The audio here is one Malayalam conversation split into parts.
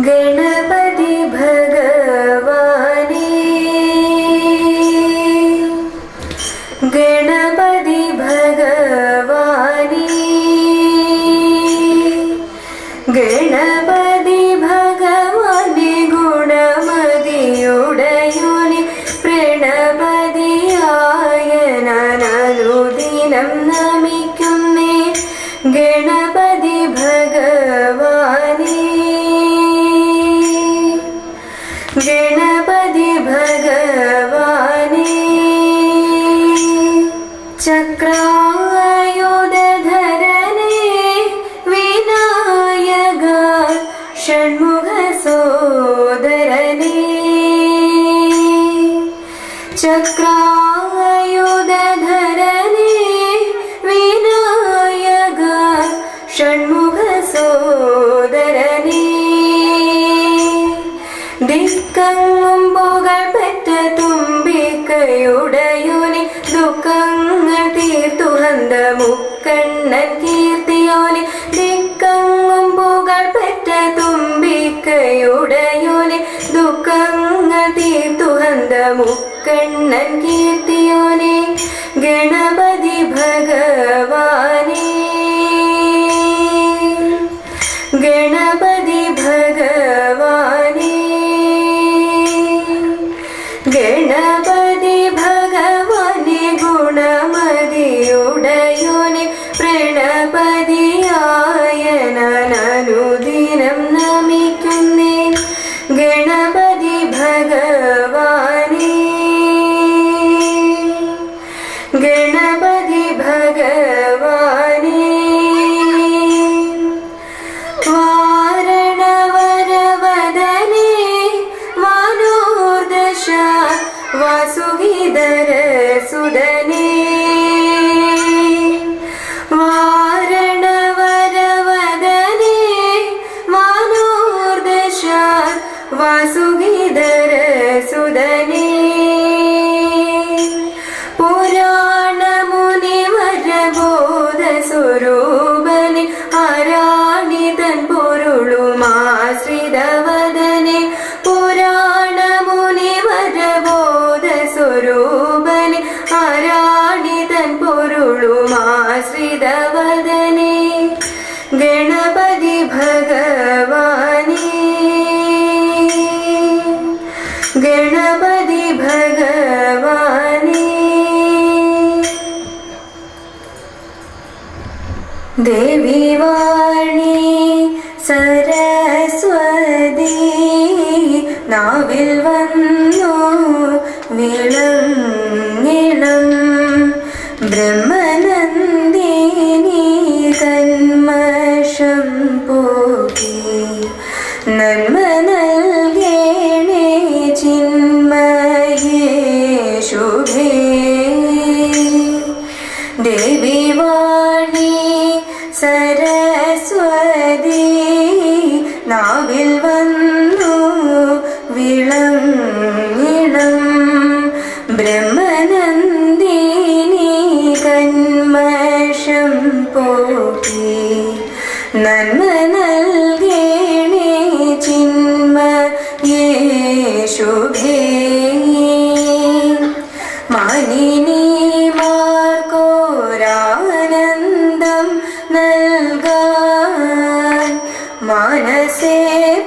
गणपति भगवाने गणपति भगवाने गणपति भगवाने गुणमदियुडयोने प्रणपदियाय नानुदिनं नमिक्कुन्ने गणपति भगवाने गणपति भगवाने चक्रायुधधरने विनायक षण्मुख सोदरने चक्रायुधधरने विनायक षण्मुख सोदरने ദിക്കങ്ങും പുകൾപെറ്റ തുമ്പിക്കയുടയോനെ ദുഃഖങ്ങൾ തീർത്തു ഹന്ത മുക്കണ്ണൻ കീർത്തിയോനെ ദിക്കങ്ങും പുകൾപെറ്റ തുമ്പിക്കയുടയോനെ ദുഃഖങ്ങൾ തീർത്തു ഹന്ത മുക്കണ്ണൻ കീർത്തിയോനെ ഗണപതി ഭഗവാനെ ഗണപതി ഭഗവാനെ गणपति भगवाने गुणमदियुडयोने प्रणपदियाय नानुदिनं नमिक्कुन्ने गणपति भगवाने गणपति भगवाने वासुगीधर सुदने वारणवरवदने मानोर्दशा वासुगीधर सुदने पुराण मुनिवर बोध स्वरूपने आराणि तन् पोरुळुमाश्रितवदने पुराण मुनिवर बोध स्वरूपने आराणि तन् पोरुळुमाश्रितवदने गणपति भगवाने गणपति भगवाने देवी वाणी सरस्वती नाविल वन्नु विलङ्गिणं ब्रह्मनन्दिनी कन्मषं पोकि नन्म नल्गेणे चिन्मये शुभे देवी वाणी सरस्वती नाविल वन्नु विलङ्गिणं ब्रह्मनन्दिनी कन्मषं पोकि नन्म नल्गेणे चिन्मये शुभे मानिनी मार्कोरानन्दं नल्गान् मानसे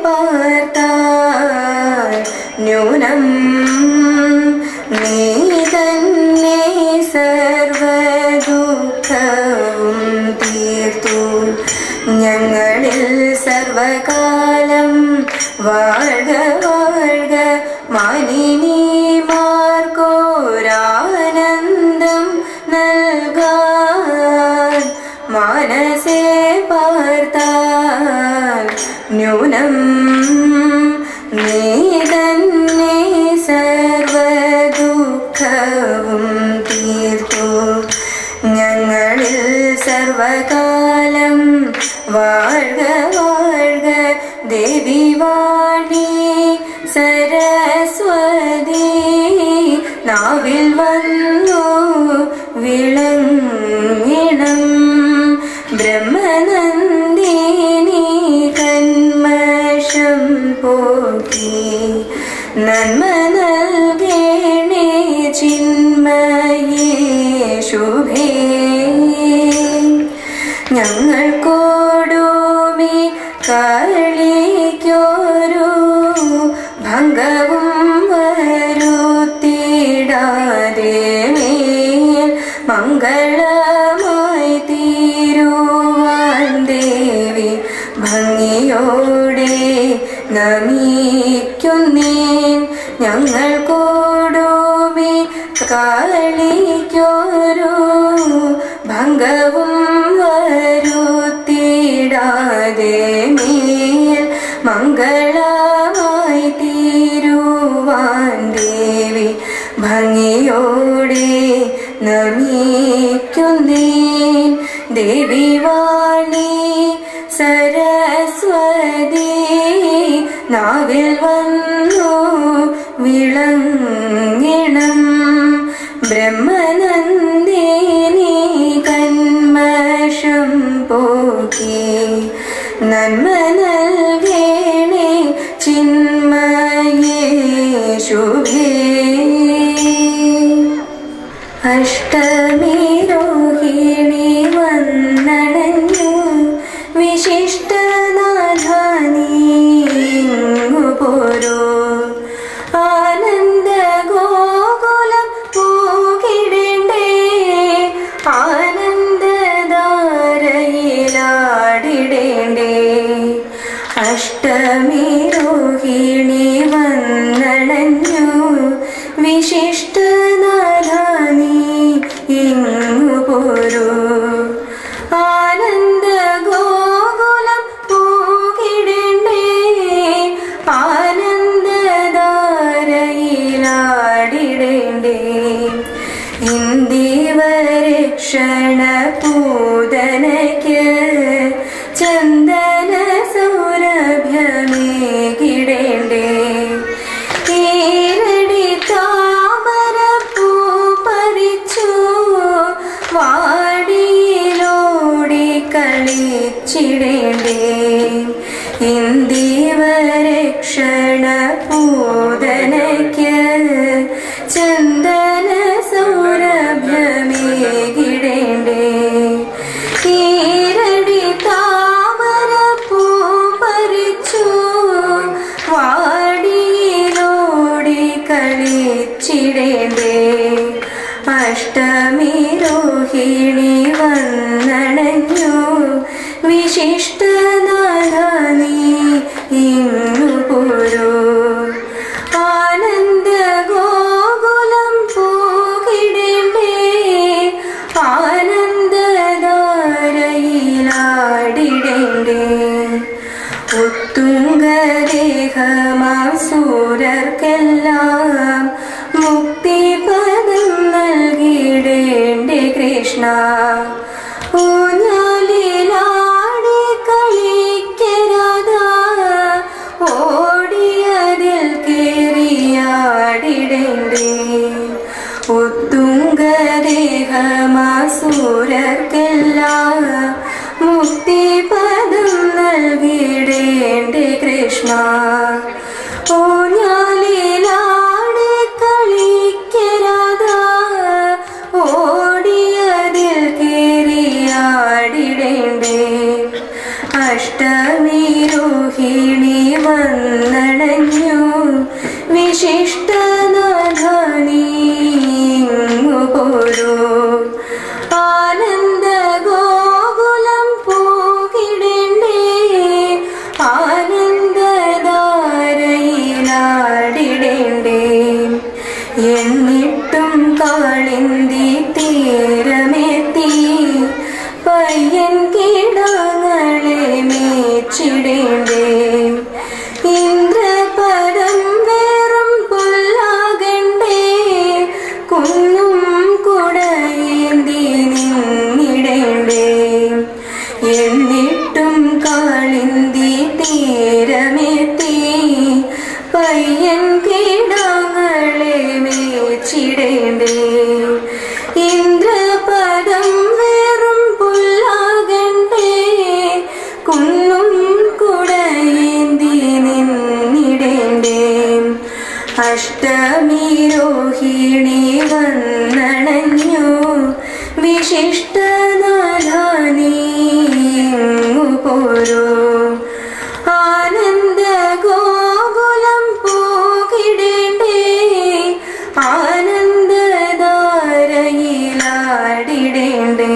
पार्तान् न्यूनं नीदन्ने सर्वदुःखं तीर्तु ഞങ്ങളിൽ സർവകാലം വാഴ്ക വാഴ്ക മാനിനി മാർക്കോരാനന്ദം നൽകാൻ മാനസേ പാർത്താൽ ന്യൂനം നീ തന്നെ സർവദുഃഖവും തീർത്തു ഞങ്ങളിൽ സർവകാലം വാഴ്ക വാഴ്ക ദേവി വാണി സരസ്വതി നാവിൽ വന്നു വിളങ്ങിണം ബ്രഹ്മനന്ദിനി കന്മഷ പോക്കി നന്മ നൽകേണേ ചിന്മയേ ശുഭേ ഞങ്ങൾക്കോടുമേ കളിക്കൊരു ഭംഗവും വരുത്തിടാതെ മേൽ മംഗളമായി തീരുവാൻ ദേവി ഭംഗിയോടെ നമിക്കുന്നേൻ ഞങ്ങൾക്കോടുമേ കളിക്കൊരു ഭംഗവും വരുത്തിടാതെ മേൽ മംഗളമായി തീരുവാൻ ദേവി ഭംഗിയോടെ നമിക്കുന്നേൻ ദേവി വാണി സരസ്വതി നാവിൽ വന്നു വിളങ്ങണം ബ്രഹ്മനന്ദിനി കന്മഷം പോക്കി നന്മ നൽകേണേ ചിന്മയേ ശുഭേ അഷ്ടമി രോഹിണി വന്നണഞ്ഞു വിശിഷ്ടനാഥാനീങ്ങു പോരോ ആനന്ദ ഗോകുലം പോകിടേണ്ടേ ആനന്ദധാരയിലാടിടേണ്ടേ അഷ്ടമി രോഹിണി വന്നണഞ്ഞു വിശിഷ്ടനാഥാനീ ഇങ്ങു പോരൂ ആനന്ദ ഗോകുലം പോകിടേണ്ടേ ആനന്ദധാരയിലാടിടേണ്ടേ ഇന്ദിവരക്ഷണ പൂതനയ്ക്ക് ചന്ദന സൗരഭ്യമേകിടേണ്ടേ ഈരടി താമര പൂ പറിച്ചു വാടിയിലോടി കളിച്ചിടേണ്ടേ ഇന്ദിവരക്ഷണ പൂതനയ്ക്ക് ചന്ദന സൗരഭ്യമേകിടേണ്ടേ ഈരടി താമര പൂ പറിച്ചു വാടിയിലോടി കളിച്ചിടേണ്ടേ അഷ്ടമി രോഹിണി വന്നണഞ്ഞു വിശിഷ്ടനാഥാനീ ഇങ്ങു പോരൂ ആനന്ദ ഗോകുലം പോകിടേണ്ടേ ആനന്ദധാരയിലാടിടേണ്ടേ ഉത്തുംഗദേഹമാം സൂരർക്കെല്ലാം മുക്തിപദം നൽകിടേണ്ടേ കൃഷ്ണ ഊഞ്ഞാലിലാടി കളിക്കരാതാ ഓടിയതിൽ കേറിയാടിടേണ്ടേ ഉത്തുംഗദേഹമാസൂരർക്കെല്ലാം മുക്തിപദം നൽകിടേണ്ടേ കൃഷ്ണ ഊഞ്ഞാലിലാടി കളിക്കരാതാ ഓടിയതിൽ കേറിയാടിടേണ്ടേ അഷ്ടമി രോഹിണി വന്നണഞ്ഞു വിശിഷ്ടനാഥാനീ ഇങ്ങു പോരൂ ആനന്ദ ഗോകുലം പോകിടേണ്ടേ ആനന്ദധാരയിലാടിടേണ്ടേ എന്നിട്ടും കാളിന്തി തീരമെത്തി പയ്യൻ കിടാങ്ങളെ മേച്ചിടേണ്ടേ ഇന്ദ്രപദം വേറും പുല്ലാകണ്ടേ കുന്നും കുടയേന്തി നിന്നിടേണ്ടേ എന്നിട്ടും കാളിന്തി തീരമെത്തി പയ്യൻ കിടാങ്ങളെ മേച്ചിടേണ്ടേ ഇന്ദ്രപദം വേറും പുല്ലാകണ്ടേ കുന്നും കുടയേന്തി നിന്നി അഷ്ടമി രോഹിണി വന്നണഞ്ഞു വിശിഷ്ടനാഥാനീ പോരൂ ആനന്ദ ഗോകുലം പോകിടേണ്ടേ ആനന്ദധാരയിലാടിടേണ്ടേ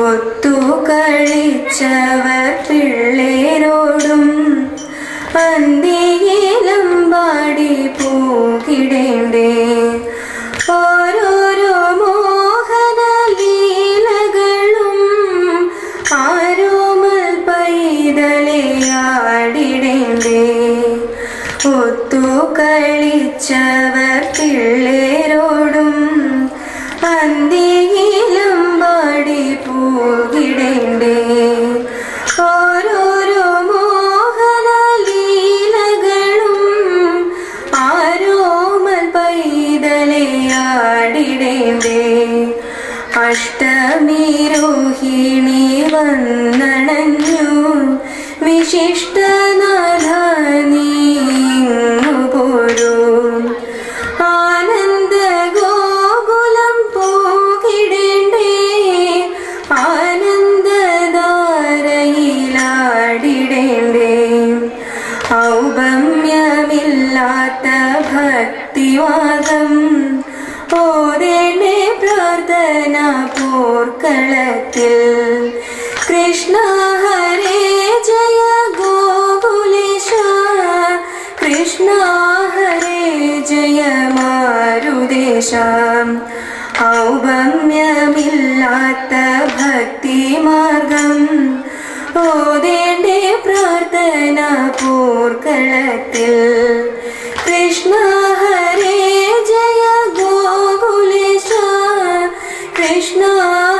ഒത്തു കളിച്ചവർ പിള്ളേരോടും അന്തിയിലമ്പാടി പോകിടേണ്ടേ ഓരോരോ മോഹന ലീലകളും ആരോമൽ പൈതലയാടിടേണ്ടേ ഒത്തു കളിച്ചവർ പിള്ളേരോടും അന്തിയിലമ്പാടി പോകിടേണ്ടേ ഓരോരോ മോഹന ലീലകളും ആരോമൽ പൈതലയാടിടേണ്ടേ അഷ്ടമി രോഹിണി വന്നണഞ്ഞു വിശിഷ്ടനാഥാനീ പോരൂ ആനന്ദ ഗോകുലം പോകിടേണ്ടേ ആനന്ദധാരയിലാടിടേണ്ടേ ഔപമ്യമില്ലാത്ത ഭക്തിവാദം ഓരേണ്ടേ പ്രാർത്ഥന പോർക്കളത്തിൽ കൃഷ്ണ ഹരേ ജയ ഗോകുലേശ കൃഷ്ണ ഹരേ ജയ മാരുദേശ ഔപമ്യമില്ലാത്ത ഭക്തിമാർഗം ഓതേണ്ടേ പ്രാർത്ഥന പോർക്കളത്തിൽ കൃഷ്ണ ഹരേ ജയ ഗോകുലേശ കൃഷ്ണ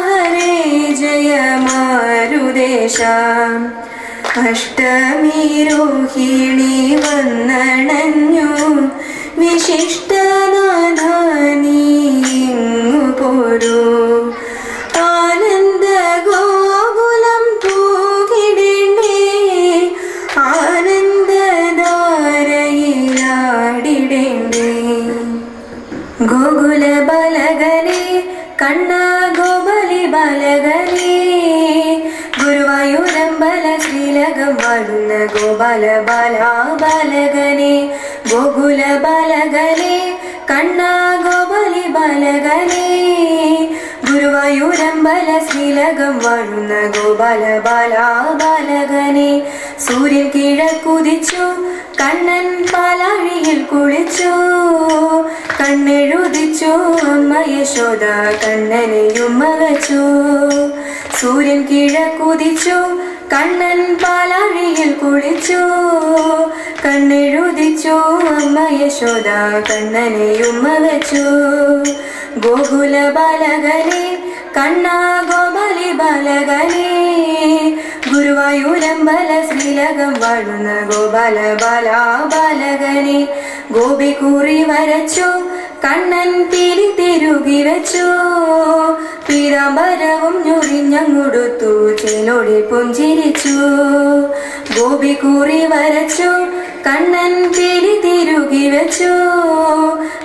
ഹരേ ജയ മാരുദേശ അഷ്ടമി രോഹിണി വന്നണഞ്ഞു വിശിഷ്ടനാഥാനീ പോരൂ ആനന്ദ ഗോകുലം പോകിടേണ്ടേ ആനന്ദധാരയിലാടിടേണ്ടേ ഗോകുല ബാലകനേ കണ്ണ ഗോപലി ബാലകനേ ഗുരുവായൂരമ്പല ശ്രീലകം വാഴുന്ന ഗോപാല ബാലകനേ ഗോകുല ബാലകനേ കണ്ണ ഗോപലി ബാലകനേ ഗുരുവായൂരമ്പല ശ്രീലകം വാഴുന്ന ഗോപാല ബാലകനേ സൂര്യൻ കിഴക്കുദിച്ചു കണ്ണൻ പാലാഴിയിൽ കുളിച്ചു കണ്ണെഴുതിച്ചു അമ്മ യശോദ കണ്ണനെയുമ്മ വച്ചു സൂര്യൻ കിഴക്കുദിച്ചു കണ്ണൻ പാലാഴിയിൽ കുളിച്ചു കണ്ണെഴുതിച്ചു അമ്മ യശോദ കണ്ണനെയുമ്മ വച്ചു ഗോകുല ബാലകനേ കണ്ണ ഗോപാലി ബാലകനേ ഗുരുവായൂരമ്പല ശ്രീലകം വാഴുന്ന ഗോപാല ബാലകനേ ഗോപി കുറി വരച്ചു കണ്ണൻ തിരി തിരുകി വെച്ചു പീതാംബരവും ഞൊറിഞ്ഞങ്ങുടുത്തു ചേലോടി പുഞ്ചിരിച്ചു ഗോപി കുറി വരച്ചു കണ്ണൻ തിരി തിരുകി വെച്ചു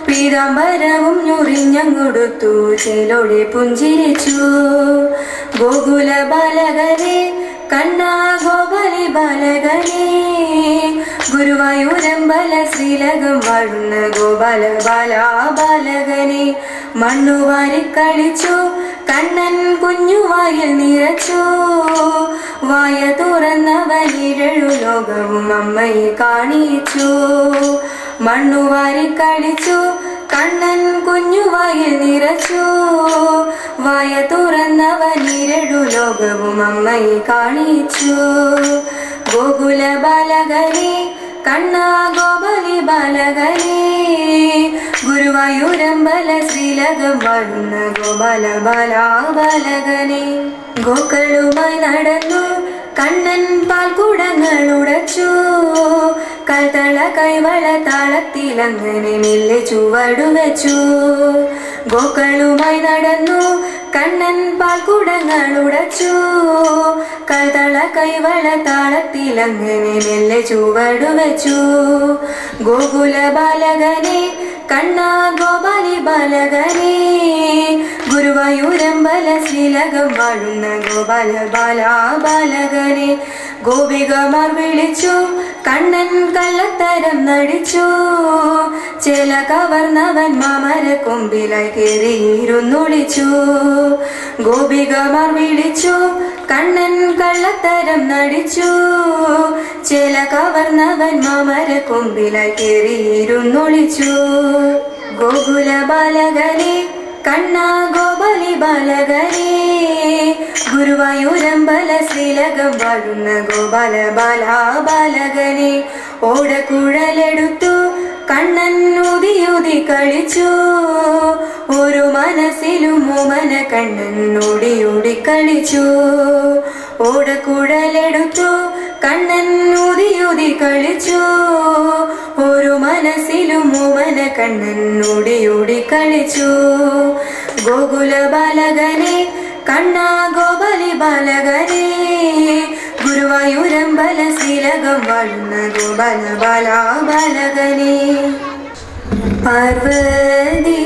പീതാംബരവും ഞൊറിഞ്ഞങ്ങുടുത്തു ചേലോടി പുഞ്ചിരിച്ചു ഗോകുല ബാലകനേ കണ്ണ ഗോപാലി ബാലകനേ ഗുരുവായൂരമ്പല ശ്രീലകം വാഴുന്ന ഗോപാല ബാലകനേ മണ്ണുവാരി കളിച്ചു കണ്ണൻ കുഞ്ഞുവായിൽ നിറച്ചു വായ തുറന്നവനിഴു ലോകവും അമ്മയെ കാണിച്ചു മണ്ണുവാരി കളിച്ചു കണ്ണൻ കുഞ്ഞുവായിൽ നിറച്ചു വായ തുറന്നവനിഴു ലോകവും അമ്മയെ കാണിച്ചു ഗോകുല ബാലകനേ കണ്ണ ഗോപാലി ബാലകനേ ഗുരുവായൂരമ്പല ശ്രീലകം വാഴുന്ന ഗോപാല ബാലകനേ ഗോക്കളുമായി നടന്നു കണ്ണൻ പാൽക്കുടങ്ങൾ ഉടച്ചു കൽത്തള കൈവള താളത്തിലങ്ങനെ മെല്ലെ ചുവടുവെച്ചു. ഗോക്കളുമായി നടന്നു കണ്ണൻ പാൽക്കുടങ്ങൾ ഉടച്ചു. കൽത്തള കൈവള താളത്തിലങ്ങനെ മെല്ലെ ചുവടുവെച്ചു. ഗോകുല ബാലകനെ കണ്ണാ ഗോപാലി ബാലകനെ ഗുരുവായൂരമ്പല ശ്രീലകം വാഴുന്ന ഗോപാല ബാലാ ബാലകനെ ഗോപികമാർ വിളിച്ചു കണ്ണൻ കള്ളത്തരം നടിച്ചു. ചേല കവർന്നവൻ മാമര കൊമ്പിലായി കയറിയിരുന്നൊളിച്ചു. ഗോപികമാർ വിളിച്ചു കണ്ണൻ കള്ളത്തരം നടിച്ചു. ചേല കവർന്നവൻ മാമര കൊമ്പിലായി കയറിയിരുന്നൊളിച്ചു. ഗോകുല ബാലകനെ കണ്ണാ ഗോപാലി ബാലകനെ ഗുരുവായൂരമ്പല ശ്രീലകം വാഴുന്ന ഗോപാല ബാലാ ബാലകനെ ഓടക്കുഴലെടുത്തു കണ്ണൻ ഊതിയൂതി കളിച്ചു. ഒരു മനസ്സിലും ഓമന കണ്ണൻ ഓടിയൂടി കളിച്ചു. ഓടക്കുഴലെടുത്തു കണ്ണൻ ഊതിയൂതി കളിച്ചു. ഒരു മനസ്സിലും ഓമന കണ്ണൻ ഓടിയൂടി കളിച്ചു. ഗോകുല ബാലകനെ കണ്ണാ ഗോപാലി ബാലകനെ ഗുരുവായൂരമ്പല ശ്രീലകം വാഴുന്ന ഗോപാല ബാലാ ബാലകനെ പാർവതി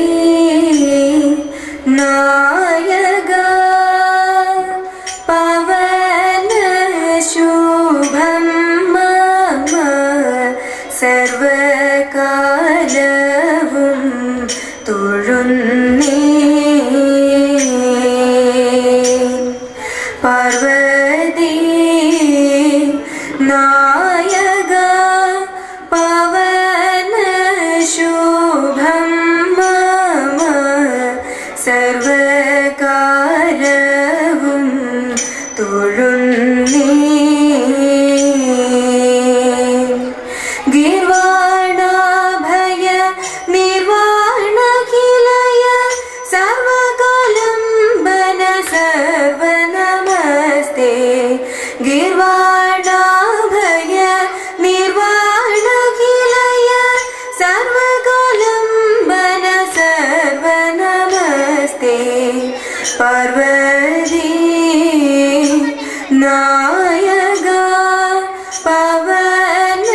നായക പവന ശുഭം മമ സർവകാലവും തൊഴുന്നേ. പാർവതി നായക പവന ശുഭം മമ സർവകാലവും തൊഴുന്നേ. ഗീർവാണാഭയ നിർവാണഖിലയ സർവകാലംബന സർവനമസ്തേ. ഗീർവാണാഭയ നിർവാണഖിലയ സർവകാലംബന സർവനമസ്തേ. പാർവതി നായക പവന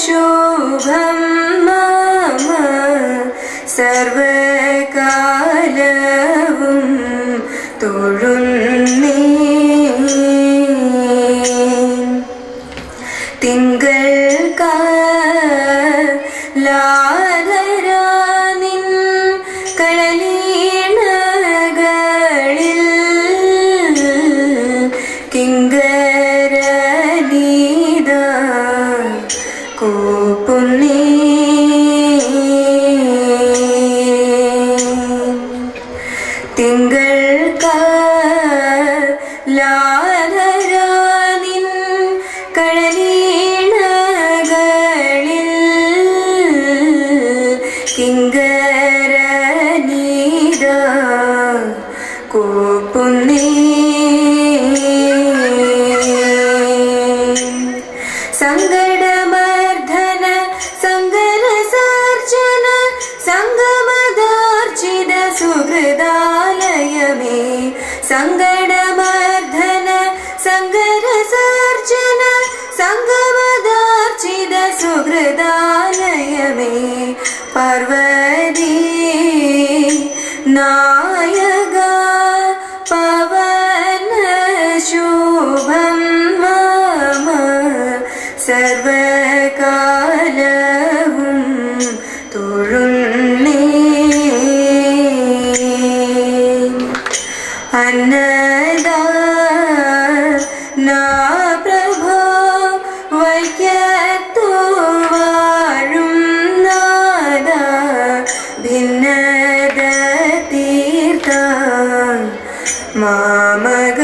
ശുഭം മമ സർവകാലവും തൊഴുന്നേ. തിങ്കൾ കാലാധരാനിൻ കളലീണകളിൽ കിങ്കരനീത കൂപ്പുന്നേ. തിങ്കൾ കാലാധരാനിൻ കളലീണകളിൽ കിങ്കരനീത കൂപ്പുന്നേ. സങ്കടമർദ്ധന സങ്കരസർജന സംഗമദാർച്ചിത സുഹൃദാലയമേ. സങ്കടമർദ്ധന സങ്കരസർജന സംഗമദാർച്ചിത സുഹൃദാലയമേ. പാർവതി നായക പവന ശുഭം മമ സർവകാലവും തൊഴുന്നേ. അന്നദാന പ്രഭോ വൈക്കത്തു വാഴും നാദ ഭിന്നത തീർത്ഥ മാമക